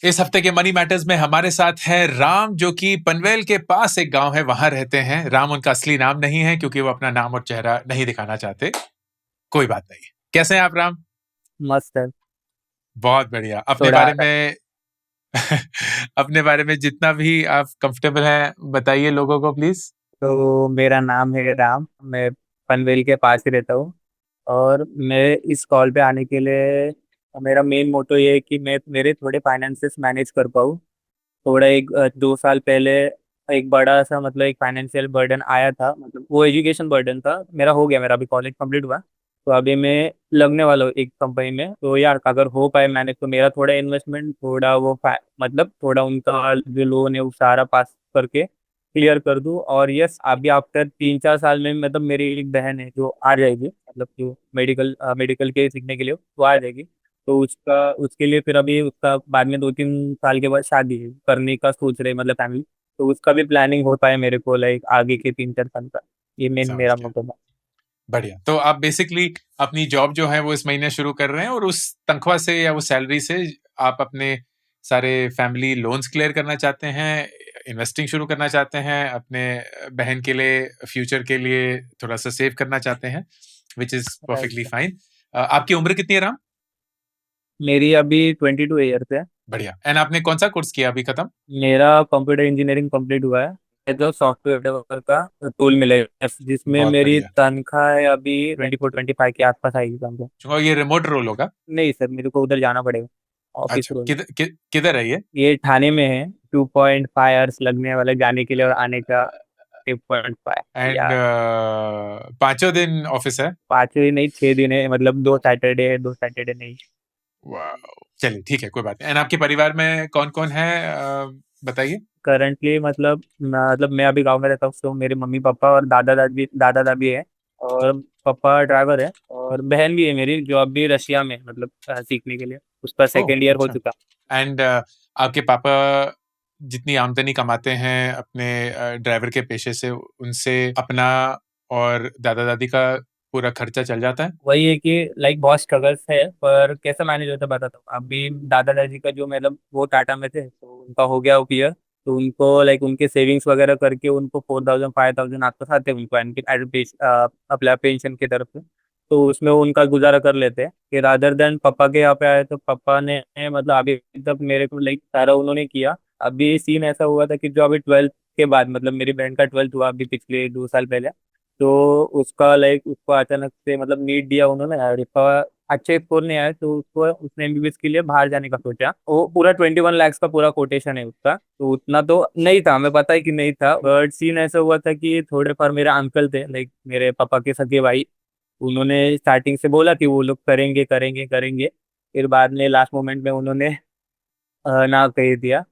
इस हफ्ते के मनी मैटर्स में हमारे साथ है राम, जो कि पनवेल के पास एक गांव है, वहां रहते हैं। राम उनका असली नाम नहीं है क्योंकि वो अपना नाम और चेहरा नहीं दिखाना चाहते। कोई बात नहीं। कैसे हैं आप राम? मस्त है। बहुत बढ़िया। अपने थोड़ा बारे में अपने बारे में जितना भी आप कंफर्टेबल हैं बताइए लोगों को प्लीज। तो मेरा नाम है राम। मैं पनवेल के पास ही रहता हूँ। और मैं इस कॉल पे आने के लिए मेरा मेन मोटो ये है कि मैं मेरे थोड़े फाइनेंसेस मैनेज कर पाऊँ। थोड़ा 2 साल पहले एक बड़ा सा मतलब एक फाइनेंशियल बर्डन आया था, मतलब वो एजुकेशन बर्डन था। मेरा हो गया, मेरा अभी कॉलेज कंप्लीट हुआ। तो अभी मैं लगने वाला हूँ एक कंपनी में। तो यार अगर हो पाए मैंने तो मेरा थोड़ा इन्वेस्टमेंट थोड़ा मतलब थोड़ा उनका जो लोन है वो सारा पास करके क्लियर कर दूँ। और यस, अभी आफ्टर 3-4 साल में मतलब मेरी एक बहन है जो आ जाएगी, मतलब जो मेडिकल के सीखने के लिए वो आ जाएगी। तो उसका उसके लिए फिर अभी उसका बाद में 2-3 साल के बाद शादी करने का सोच रहे मतलब फैमिली। तो उसका भी प्लानिंग होता है मेरे को, लाइक आगे के 3-4 साल का। ये मेन समझ मेरा गया। मतलब है। बढ़िया। तो आप बेसिकली अपनी जॉब जो है वो इस महीने शुरू कर रहे हैं, और उस तनख्वाह से या वो सैलरी से आप अपने सारे फैमिली लोन्स क्लियर करना चाहते हैं, इन्वेस्टिंग शुरू करना चाहते हैं, अपने बहन के लिए, फ्यूचर के लिए थोड़ा सा सेव करना चाहते हैं, which is perfectly Right. Fine. आपकी उम्र कितनी है राम? मेरी अभी 22 ईयर्स है। बढ़िया। एंड आपने कौन सा कोर्स किया अभी खत्म? मेरा कंप्यूटर इंजीनियरिंग कंप्लीट हुआ है। ये तो सॉफ्टवेयर डेवलपर का टूल मिलेगा जिसमें बहुत मेरी बढ़िया। तनख्वाह है अभी 24-25 के आसपास आएगी समझो। और ये रिमोट रोल होगा? नहीं सर, मेरे को उधर जाना पड़ेगा, ऑफिस अच्छा, रोल। किधर है ये? ये ठाणे में है। 2.5 आवर्स लगने वाले जाने के लिए और आने का 2.5 एंड या पांचों दिन ऑफिस है? 5 दिन नहीं, 6 दिन है, मतलब 2 सैटरडे है, 2 सैटरडे नहीं। वाह। चलिए ठीक है, कोई बात नहीं। एंड आपके परिवार में कौन कौन है, बताइए। करंटली मतलब मैं अभी गांव में रहता हूँ, तो मेरे मम्मी पापा और दादा दादी है। और पापा ड्राइवर है, और बहन भी है मेरी जो अभी रशिया में मतलब सीखने के लिए, उसका ओह, 2nd ईयर हो अच्छा। चुका। एंड आपके पापा जितनी आमदनी कमाते हैं अपने ड्राइवर के पेशे से, उनसे अपना और दादा दादी का पूरा खर्चा चल जाता है? वही है कि लाइक बहुत स्ट्रगल्स है, पर कैसा मैनेज होता है बताता हूँ। अभी दादा दादी का जो मतलब वो टाटा में थे तो उनका हो गया क्लियर। तो उनको लाइक उनके सेविंग्स वगैरह करके उनको 4,000-5,000 आसपास आते हैं उनको अपना पेंशन की तरफ से। तो उसमें वो उनका गुजारा कर लेते हैं कि रादर देन पापा के यहाँ पे आए तो पापा ने मतलब अभी तक मेरे को लाइक सारा उन्होंने किया। अभी सीन ऐसा हुआ था कि जो अभी 12th के बाद मतलब मेरी बहन का 12th हुआ अभी पिछले 2 साल पहले। तो उसका लाइक उसको अचानक से मतलब नीट दिया उन्होंने, और इसका अच्छे स्कोर नहीं आया तो उसको उसने एमबीबीएस के लिए बाहर जाने का सोचा। वो पूरा 21 लाख का पूरा कोटेशन है उसका, तो उतना तो नहीं था, हमें पता है कि नहीं था। बट सीन ऐसा हुआ था कि थोड़े पर मेरे अंकल थे लाइक मेरे पापा के सगे भाई, उन्होंने स्टार्टिंग से बोला कि वो लोग करेंगे करेंगे करेंगे। फिर बाद में लास्ट मोमेंट में उन्होंने ना कह दिया।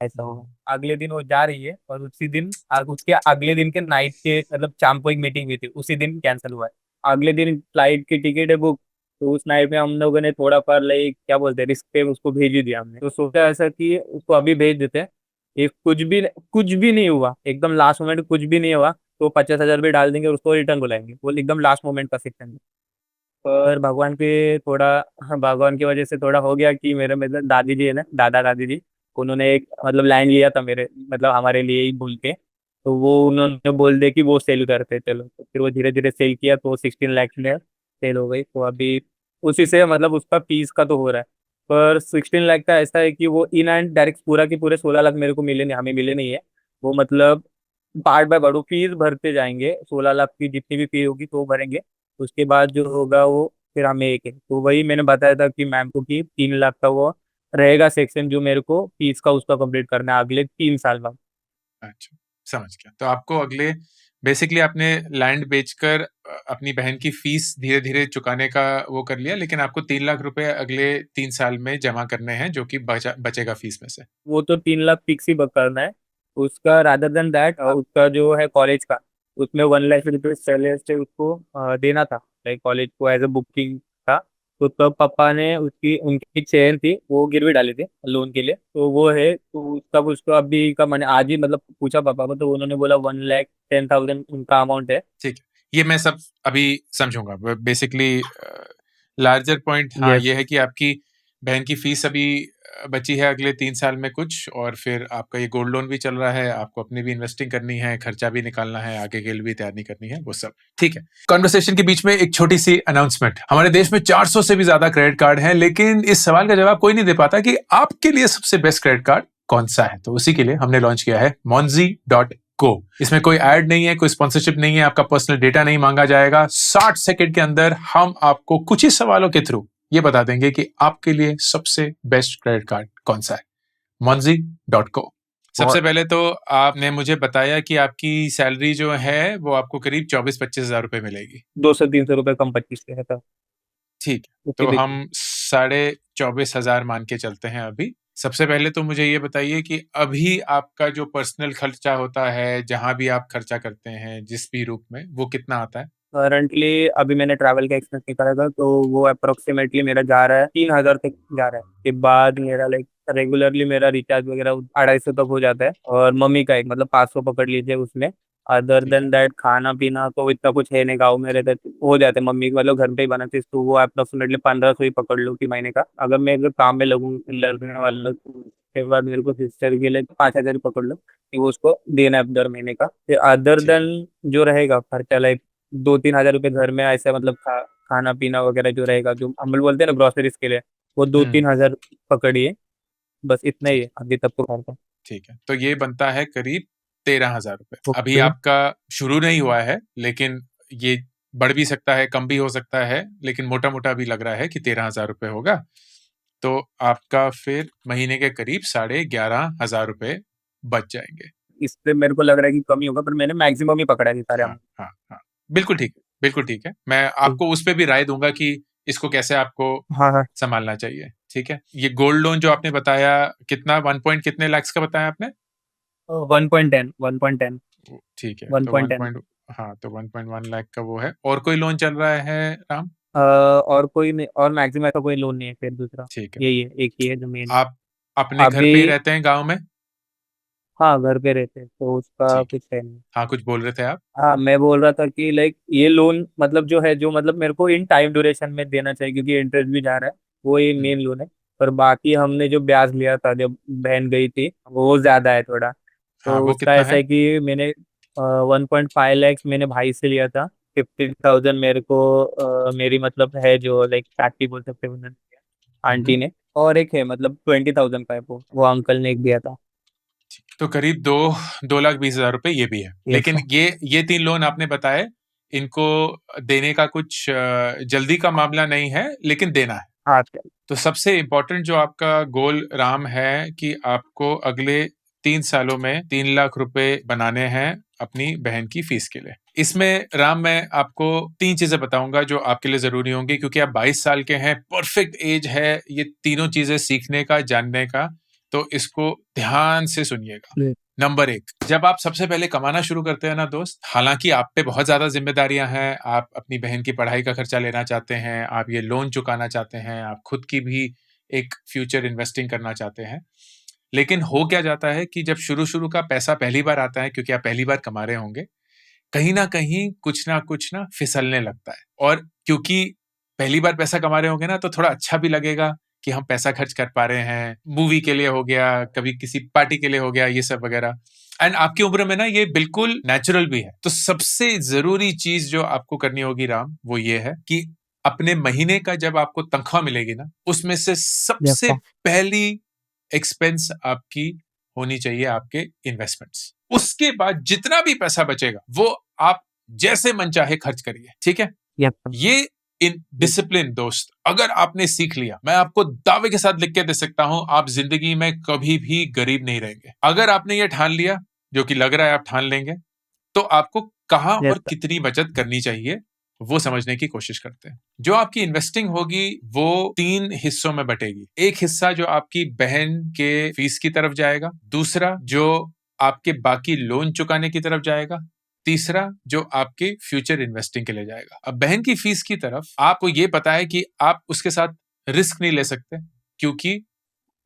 ऐसा हुआ, अगले दिन वो जा रही है और उसी दिन उसके अगले दिन के नाइट के मतलब शाम को एक मीटिंग हुई थी, उसी दिन कैंसिल हुआ है। अगले दिन फ्लाइट की टिकट है बुक। तो उस नाइट में हम लोगों ने थोड़ा पर लाइक क्या बोलते हैं रिस्क पे उसको भेज ही दिया हमने। तो सोचा ऐसा कि उसको अभी भेज देते हैं। ये कुछ भी नहीं हुआ, एकदम लास्ट मोमेंट कुछ भी नहीं हुआ। तो 50,000 भी डाल देंगे और उसको रिटर्न बुलाएंगे, वो एकदम लास्ट मोमेंट का सिस्टम। पर भगवान पे थोड़ा, हाँ, भगवान की वजह से थोड़ा हो गया कि मेरे मतलब दादी जी है ना, दादा दादी जी, उन्होंने एक मतलब लैंड लिया था मेरे मतलब हमारे लिए ही भूल के। तो वो उन्होंने बोल दिया कि वो सेल करते चलो, तो फिर वो धीरे धीरे सेल किया तो 16 लाख में सेल हो गई। तो अभी उसी से मतलब उसका फीस का तो हो रहा है। पर 16 लाख का ऐसा है कि वो इन एंड डायरेक्ट पूरा के पूरे 16 लाख मेरे को मिले नहीं, हमें मिले नहीं है। वो मतलब पार्ट बाय पार्ट फीस भरते जाएंगे, 16 लाख की जितनी भी फी होगी तो वो भरेंगे। उसके बाद जो होगा वो फिर हमें एक है। तो वही मैंने बताया था कि मैम को कि 3 लाख का वो रहेगा सेक्शन जो मेरे को फीस का उसका कंप्लीट करना है अगले 3 साल बाद। अच्छा, समझ गया। तो आपको अगले, बेसिकली आपने लैंड बेचकर अपनी बहन की फीस धीरे धीरे चुकाने का वो कर लिया, लेकिन आपको 3 लाख रुपए अगले 3 साल में जमा करने हैं, जो कि बचेगा फीस में से। वो तो 3 लाख फिक्स ही करना है। उसका रादर देन दैट उसका जो है कॉलेज का, उसमें 1 लाख रुपये सैलरी से उसको देना था लाइक कॉलेज को एज ए बुकिंग था। तो तब पापा ने उसकी उनकी चेन थी वो गिरवी डाली थी लोन के लिए, तो वो है। तो तब उसको अभी का मैंने आज ही मतलब पूछा पापा को, तो उन्होंने बोला 1,10,000 उनका अमाउंट है। ठीक है, ये मैं सब अभी समझूंगा। बेसिकली लार्जर पॉइंट हाँ यस। ये है कि आपकी बहन की फीस अभी बची है अगले 3 साल में कुछ, और फिर आपका ये गोल्ड लोन भी चल रहा है, आपको अपनी भी इन्वेस्टिंग करनी है, खर्चा भी निकालना है, आगे के लिए भी तैयारी करनी है, वो सब ठीक है। कॉन्वर्सेशन के बीच में एक छोटी सी अनाउंसमेंट। हमारे देश में 400 से भी ज्यादा क्रेडिट कार्ड हैं, लेकिन इस सवाल का जवाब कोई नहीं दे पाता कि आपके लिए सबसे बेस्ट क्रेडिट कार्ड कौन सा है। तो उसी के लिए हमने लॉन्च किया है Monzy.co। इसमें कोई ऐड नहीं है, कोई स्पॉन्सरशिप नहीं है, आपका पर्सनल डेटा नहीं मांगा जाएगा। 60 सेकंड के अंदर हम आपको कुछ ही सवालों के थ्रू ये बता देंगे कि आपके लिए सबसे बेस्ट क्रेडिट कार्ड कौन सा है। Monzy.co। सबसे पहले तो आपने मुझे बताया कि आपकी सैलरी जो है वो आपको करीब 24-25 हजार रुपए मिलेगी। 200-300 रुपए कम 25 के है तो ठीक है, तो हम 24,500 मान के चलते हैं अभी। सबसे पहले तो मुझे ये बताइए कि अभी आपका जो पर्सनल खर्चा होता है, जहां भी आप खर्चा करते हैं जिस भी रूप में, वो कितना आता है? करंटली अभी मैंने ट्रैवल का एक्सपेंस निकाला था, तो वो अप्रोक्सीमेटली मेरा जा रहा है 3,000 तक जा रहा है। के बाद मेरा लाइक रेगुलरली मेरा रिचार्ज वगैरह 250 तक हो जाता है, और मम्मी का एक मतलब 500 पकड़ लीजिए उसमें। अदर ठीक है। देन दैट खाना पीना तो इतना कुछ है नहीं, गाँव में रहते हो जाते हैं मम्मी मतलब घर पे ही बनाती है, तो वो अप्रोक्सीमेटली 1500 ही पकड़ लो कि महीने का। अगर मैं अगर काम में लगने वाला तो उसके बाद मेरे को सिस्टर के लिए 5,000 ही पकड़ लो कि वो उसको देना है दर महीने का। अदर ठीक है। देन जो रहेगा खर्चा लाइक 2-3 हजार रुपये घर में ऐसे मतलब खाना पीना वगैरह जो रहेगा, जो हम लोग बोलते हैं ना ग्रोसरीज के लिए, वो दो हम्म। तीन हजार पकड़िए। बस इतना ही ठीक है अभी तक तो खर्चा। ठीक है, तो ये बनता है करीब 13,000 रुपए। अभी ओके। आपका शुरू नहीं हुआ है, लेकिन ये बढ़ भी सकता है, कम भी हो सकता है, लेकिन मोटा मोटा अभी लग रहा है कि 13,000 रुपए होगा। तो आपका फिर महीने के करीब 11,500 रुपए बच जाएंगे। इससे मेरे को लग रहा है कि कम ही होगा, पर मैंने मैक्सिमम ही पकड़ा है सारे हाँ अमाउंट। हाँ हाँ, बिल्कुल ठीक है, बिल्कुल ठीक है। मैं आपको उस पर भी राय दूंगा कि इसको कैसे आपको हाँ हाँ। संभालना चाहिए। ठीक है, ये गोल्ड लोन जो आपने बताया, कितना 1 पॉइंट कितने लाख का बताया आपने? 1.10 1.10। ठीक है, तो 1.10। हाँ, तो 1.1 लाख का वो है। और कोई लोन चल रहा है राम? और कोई नहीं, और मैक्सिमम ऐसा कोई लोन नहीं है फिर दूसरा। ठीक है। यही है, एक ही है जो मेन। आप अपने घर अभी पे ही रहते हैं गांव में? हाँ घर पे रहते हैं तो उसका ठीक है। कुछ है नहीं। हाँ, कुछ बोल रहे थे आप? हाँ मैं बोल रहा था कि लाइक ये लोन मतलब जो है, जो मतलब मेरे को इन टाइम ड्यूरेशन में देना चाहिए क्योंकि इंटरेस्ट भी जा रहा है, वो ये हम्म, मेन लोन है। पर बाकी हमने जो ब्याज लिया था जब बहन गई थी वो ज्यादा है थोड़ा। हाँ, तो वो उसका कितना ऐसा है? है कि मैंने 1.5 लैक्स मैंने भाई से लिया था। 15,000 मेरे को मेरी मतलब है जो लाइक चाची बोल सकते हैं उन्होंने दिया, आंटी हम्म। ने। और एक है मतलब 20,000 का है, वो अंकल ने एक दिया था। तो करीब 2,20,000 रुपए ये भी है। यस। लेकिन ये 3 लोन आपने बताए, इनको देने का कुछ जल्दी का मामला नहीं है, लेकिन देना है। हाँ। तो सबसे इम्पोर्टेंट जो आपका गोल राम है कि आपको अगले 3 सालों में 3 लाख रुपए बनाने हैं अपनी बहन की फीस के लिए। इसमें राम मैं आपको 3 चीजें बताऊंगा जो आपके लिए जरूरी होंगी, क्योंकि आप 22 साल के हैं, परफेक्ट एज है ये तीनों चीजें सीखने का, जानने का। तो इसको ध्यान से सुनिएगा। नंबर 1, जब आप सबसे पहले कमाना शुरू करते हैं ना दोस्त, हालांकि आप पे बहुत ज्यादा जिम्मेदारियां हैं, आप अपनी बहन की पढ़ाई का खर्चा लेना चाहते हैं, आप ये लोन चुकाना चाहते हैं, आप खुद की भी एक फ्यूचर इन्वेस्टिंग करना चाहते हैं। लेकिन हो क्या जाता है कि जब शुरू शुरू का पैसा पहली बार आता है, क्योंकि आप पहली बार कमा रहे होंगे, कहीं ना कुछ ना फिसलने लगता है। और क्योंकि पहली बार पैसा कमा रहे होंगे ना, तो थोड़ा अच्छा भी लगेगा कि हम पैसा खर्च कर पा रहे हैं, मूवी के लिए हो गया, कभी किसी पार्टी के लिए हो गया, ये सब वगैरह। एंड आपकी उम्र में ना ये बिल्कुल नेचुरल भी है। तो सबसे जरूरी चीज जो आपको करनी होगी राम, वो ये है कि अपने महीने का जब आपको तनख्वाह मिलेगी ना, उसमें से सबसे पहली एक्सपेंस आपकी होनी चाहिए आपके इन्वेस्टमेंट्स। उसके बाद जितना भी पैसा बचेगा वो आप जैसे मन चाहे खर्च करिए। ठीक है? ये इन डिसिप्लिन दोस्त अगर आपने सीख लिया, मैं आपको दावे के साथ लिख के दे सकता हूं, आप जिंदगी में कभी भी गरीब नहीं रहेंगे। अगर आपने ये ठान लिया, जो कि लग रहा है आप ठान लेंगे, तो आपको कहां और कितनी बचत करनी चाहिए वो समझने की कोशिश करते हैं। जो आपकी इन्वेस्टिंग होगी वो 3 हिस्सों में बटेगी। एक हिस्सा जो आपकी बहन के फीस की तरफ जाएगा, दूसरा जो आपके बाकी लोन चुकाने की तरफ जाएगा, तीसरा जो आपके फ्यूचर इन्वेस्टिंग के लिए जाएगा। अब बहन की फीस की तरफ आपको ये पता है कि आप उसके साथ रिस्क नहीं ले सकते, क्योंकि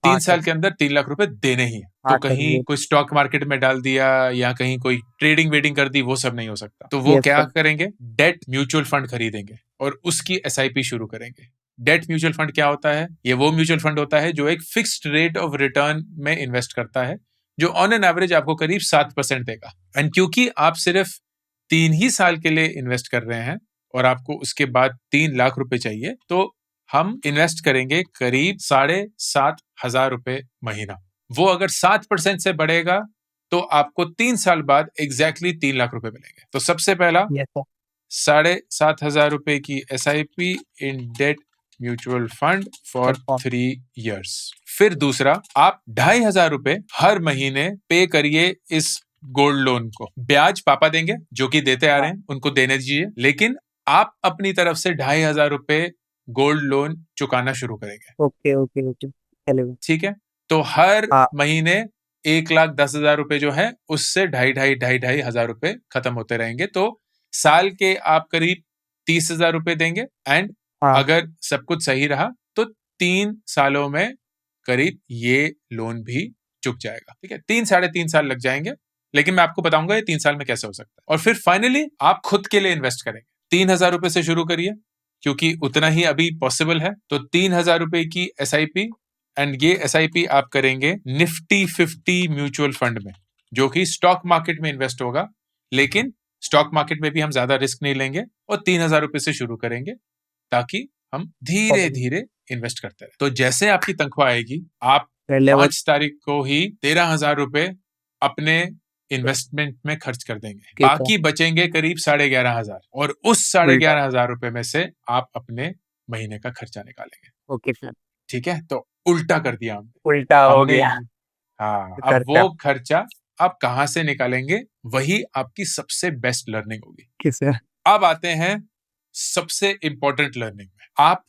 3 साल के अंदर 3 लाख रुपए देने ही है। तो कहीं कोई स्टॉक मार्केट में डाल दिया या कहीं कोई ट्रेडिंग वेडिंग कर दी, वो सब नहीं हो सकता। तो वो क्या करेंगे, डेट म्यूचुअल फंड खरीदेंगे और उसकी एसआईपी शुरू करेंगे। डेट म्यूचुअल फंड क्या होता है? ये वो म्यूचुअल फंड होता है जो एक फिक्स्ड रेट ऑफ रिटर्न में इन्वेस्ट करता है, जो ऑन एन एवरेज आपको करीब 7% देगा। एंड क्योंकि आप सिर्फ 3 ही साल के लिए इन्वेस्ट कर रहे हैं और आपको उसके बाद 3 लाख रुपए चाहिए, तो हम इन्वेस्ट करेंगे करीब 7,500 रुपए महीना। वो अगर 7% से बढ़ेगा तो आपको 3 साल बाद एग्जैक्टली 3 लाख रुपए मिलेंगे। तो सबसे पहला यस सर। 7,500 रुपए की SIP in debt mutual fund for Confirm. 3 years। फिर दूसरा, आप 2,500 रुपए हर महीने पे करिए इस गोल्ड लोन को। ब्याज पापा देंगे, जो कि देते आ रहे हैं, उनको देने दीजिए, लेकिन आप अपनी तरफ से 2,500 रुपए गोल्ड लोन चुकाना शुरू करेंगे। ओके ओके ओके, चलेगा। ठीक है, तो हर हाँ। महीने 1,10,000 रुपए जो है उससे 2,500 हजार रुपए खत्म होते रहेंगे। तो साल के आप करीब 30,000 रुपए देंगे एंड हाँ। अगर सब कुछ सही रहा तो 3 सालों में करीब ये लोन भी चुक जाएगा। ठीक है, 3-3.5 साल लग जाएंगे, लेकिन मैं आपको बताऊंगा ये 3 साल में कैसे हो सकता है। और फिर फाइनली आप खुद के लिए इन्वेस्ट करेंगे। 3,000 रुपए से शुरू करिए, क्योंकि उतना ही अभी पॉसिबल है। तो 3,000 रुपए की SIP, एंड ये SIP आप करेंगे निफ्टी 50 म्यूचुअल फंड में, जो कि स्टॉक मार्केट में इन्वेस्ट होगा, लेकिन स्टॉक मार्केट में भी हम ज्यादा रिस्क नहीं लेंगे और 3,000 रुपए से शुरू करेंगे, ताकि हम धीरे धीरे इन्वेस्ट करते रहे। तो जैसे आपकी तनख्वाह आएगी, आप पहले वो 5 तारीख को ही 13,000 रुपए अपने इन्वेस्टमेंट में खर्च कर देंगे। ठीक है। बाकी बचेंगे करीब 11,500, और उस 11,500 रुपए में से आप अपने महीने का खर्चा निकालेंगे। Okay sir. ठीक है, तो उल्टा कर दिया हमने। उल्टा हो हमने गया हाँ, अब खर्चा। वो खर्चा आप कहाँ से निकालेंगे, वही आपकी सबसे बेस्ट लर्निंग होगी। किसे? अब आते हैं सबसे इंपॉर्टेंट लर्निंग में। आप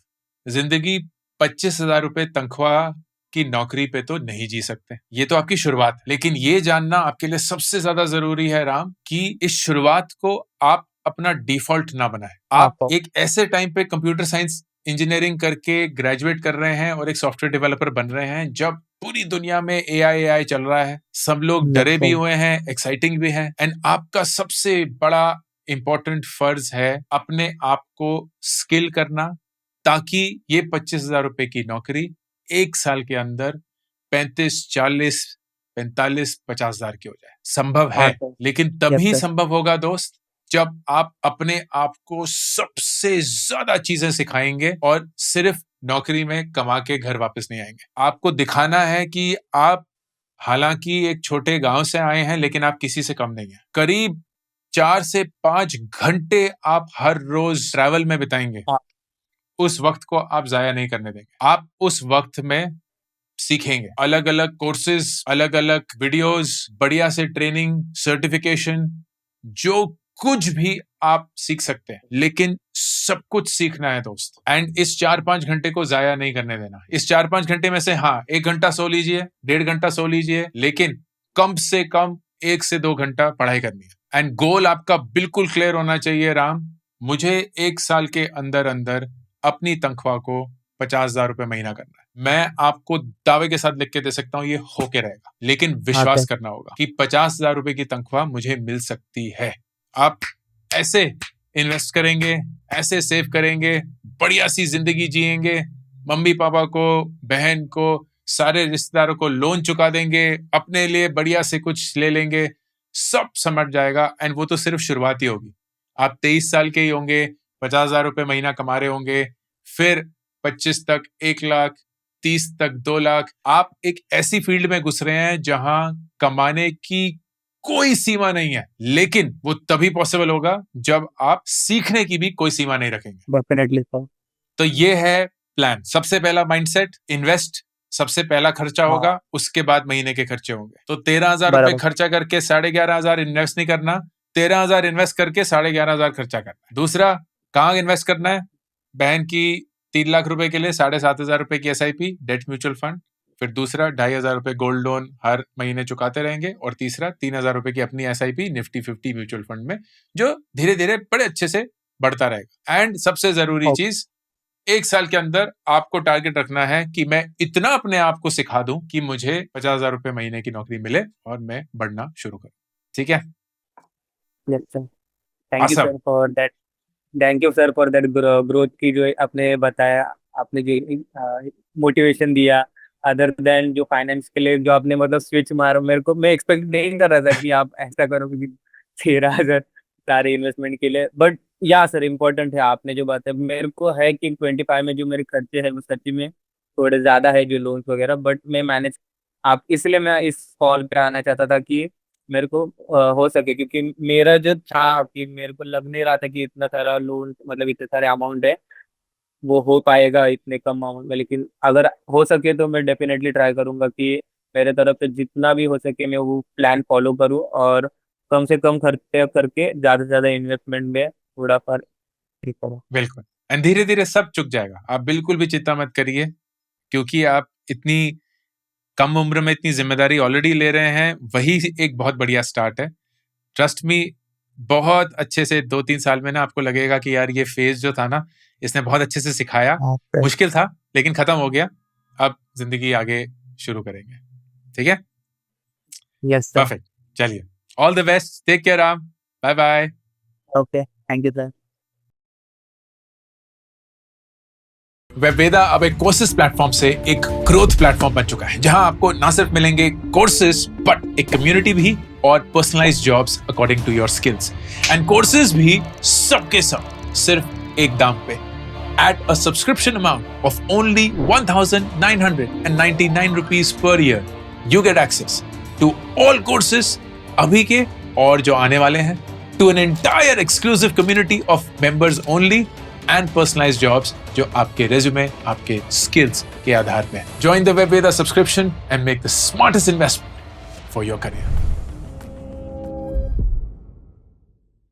जिंदगी 25,000 रुपए तनख्वाह की नौकरी पे तो नहीं जी सकते, ये तो आपकी शुरुआत है। लेकिन ये जानना आपके लिए सबसे ज्यादा जरूरी है राम, कि इस शुरुआत को आप अपना डिफॉल्ट ना बनाएं। आप एक ऐसे टाइम पे कंप्यूटर साइंस इंजीनियरिंग करके ग्रेजुएट कर रहे हैं और एक सॉफ्टवेयर डेवलपर बन रहे हैं, जब पूरी दुनिया में AI चल रहा है, सब लोग डरे भी हुए हैं, एक्साइटिंग भी है, एंड आपका सबसे बड़ा इंपॉर्टेंट फर्ज है अपने आप को स्किल करना, ताकि ये 25,000 रुपए की नौकरी 1 साल के अंदर 35, 40, 45, 50,000 की हो जाए। संभव है, लेकिन तभी संभव होगा दोस्त, जब आप अपने आप को सबसे ज्यादा चीजें सिखाएंगे और सिर्फ नौकरी में कमा के घर वापस नहीं आएंगे। आपको दिखाना है कि आप हालांकि एक छोटे गांव से आए हैं, लेकिन आप किसी से कम नहीं है। करीब 4 से 5 घंटे आप हर रोज ट्रैवल में बिताएंगे। उस वक्त को आप जाया नहीं करने देंगे। आप उस वक्त में सीखेंगे अलग अलग कोर्सेज, अलग अलग वीडियोस, बढ़िया से ट्रेनिंग, सर्टिफिकेशन, जो कुछ भी आप सीख सकते हैं, लेकिन सब कुछ सीखना है दोस्त। एंड इस 4-5 घंटे को जाया नहीं करने देना। इस 4-5 घंटे में से हाँ, 1 घंटा सो लीजिए, 1.5 घंटा सो लीजिए, लेकिन कम से कम 1 से 2 घंटा पढ़ाई करनी है। एंड गोल आपका बिल्कुल क्लियर होना चाहिए राम, मुझे 1 साल के अंदर अंदर अपनी तनख्वाह को 50,000 रुपए महीना करना है। मैं आपको दावे के साथ लिख के दे सकता हूं ये होके रहेगा, लेकिन विश्वास करना होगा कि 50,000 रुपए की तनख्वाह मुझे मिल सकती है। आप ऐसे इन्वेस्ट करेंगे, ऐसे सेव करेंगे, बढ़िया सी जिंदगी जिएंगे, मम्मी पापा को, बहन को, सारे रिश्तेदारों को लोन चुका देंगे, अपने लिए बढ़िया से कुछ ले लेंगे, सब समझ जाएगा। एंड वो तो सिर्फ शुरुआत ही होगी। आप 23 साल के ही होंगे, 50,000 रुपए महीना कमा रहे होंगे, फिर 25 तक 1 लाख, 30 तक 2 लाख। आप एक ऐसी फील्ड में घुस रहे हैं जहां कमाने की कोई सीमा नहीं है, लेकिन वो तभी पॉसिबल होगा जब आप सीखने की भी कोई सीमा नहीं रखेंगे। डेफिनेटली। तो ये है प्लान। सबसे पहला माइंडसेट, इन्वेस्ट सबसे पहला खर्चा होगा, उसके बाद महीने के खर्चे होंगे। तो 13,000 रुपए खर्चा करके 11,500 इन्वेस्ट नहीं करना, 13,000 इन्वेस्ट करके 11,500 खर्चा करना। दूसरा, कहाँ इन्वेस्ट करना है? बहन की 3 लाख रुपए के लिए 7,500 रुपए की SIP डेट म्यूचुअल फंड। फिर दूसरा, 2,500 रुपए गोल्ड लोन हर महीने चुकाते रहेंगे। और तीसरा, 3,000 रुपए की अपनी SIP निफ्टी 50 म्यूचुअल फंड में, जो धीरे धीरे बड़े अच्छे से बढ़ता रहेगा। एंड सबसे जरूरी चीज, 1 साल के अंदर आपको टारगेट रखना है कि मैं इतना अपने आप को सिखा दूं कि मुझे 50,000 रुपए महीने की नौकरी मिले और मैं बढ़ना शुरू करूं। ठीक है? Thank you sir for that. Thank you sir for that growth की जो आपने बताया। आपने जो मोटिवेशन दिया, अदर देन जो फाइनेंस के लिए जो आपने मतलब स्विच मारा, मेरे को मैं एक्सपेक्ट नहीं कर रहा था कि आप ऐसा करोगे कि 13,000 सारे इन्वेस्टमेंट के लिए। बट या सर, इम्पोर्टेंट है आपने जो बात है, मेरे को है कि 25 में जो मेरे खर्चे हैं वो सच्ची में थोड़े ज्यादा है, जो लोन्स वगैरह, बट मैं मैनेज, आप इसलिए मैं इस कॉल पे आना चाहता था कि मेरे को हो सके, क्योंकि मेरा जो था कि मेरे को लग नहीं रहा था कि इतना सारा लोन, मतलब इतने सारे अमाउंट है वो हो पाएगा इतने कम अमाउंट में। लेकिन अगर हो सके तो मैं डेफिनेटली ट्राई करूंगा कि मेरे तरफ से जितना भी हो सके मैं वो प्लान फॉलो करूं, और कम से कम खर्चे करके ज्यादा से ज्यादा इन्वेस्टमेंट में थोड़ा पर ठीक करूं। बिल्कुल। एंड धीरे-धीरे सब चुक जाएगा। आप बिल्कुल भी चिंता मत करिए, क्योंकि आप इतनी कम उम्र में इतनी ज़िम्मेदारी ऑलरेडी ले रहे हैं, वही एक बहुत बढ़िया स्टार्ट है। ट्रस्ट मी, बहुत अच्छे से 2-3 साल में ना आपको लगेगा कि यार ये फ़ेज़ जो था ना, इसने बहुत अच्छे से सिखाया। ओके। मुश्किल था, लेकिन खत्म हो गया। अब ज़िंदगी आगे शुरू करेंगे। ठीक है? Yes sir. परफेक्ट। चलिए, all the best, take care Ram. Bye bye. Okay, thank you sir. Webveda अब एक कोर्सेज प्लेटफॉर्म से एक ग्रोथ प्लेटफॉर्म बन चुका है, जहां आपको ना सिर्फ मिलेंगे कोर्सेज बट एक कम्युनिटी भी और personalised jobs according to your skills. And courses भी सबके सब सिर्फ एक दाम पे। At a subscription amount of only 1,999 rupees per year, you get access to all courses अभी के और जो आने वाले हैं, to an entire exclusive community of members only and personalized jobs जो आपके resume, आपके skills के आधार पे हैं। Join the Webveda subscription and make the smartest investment for your career.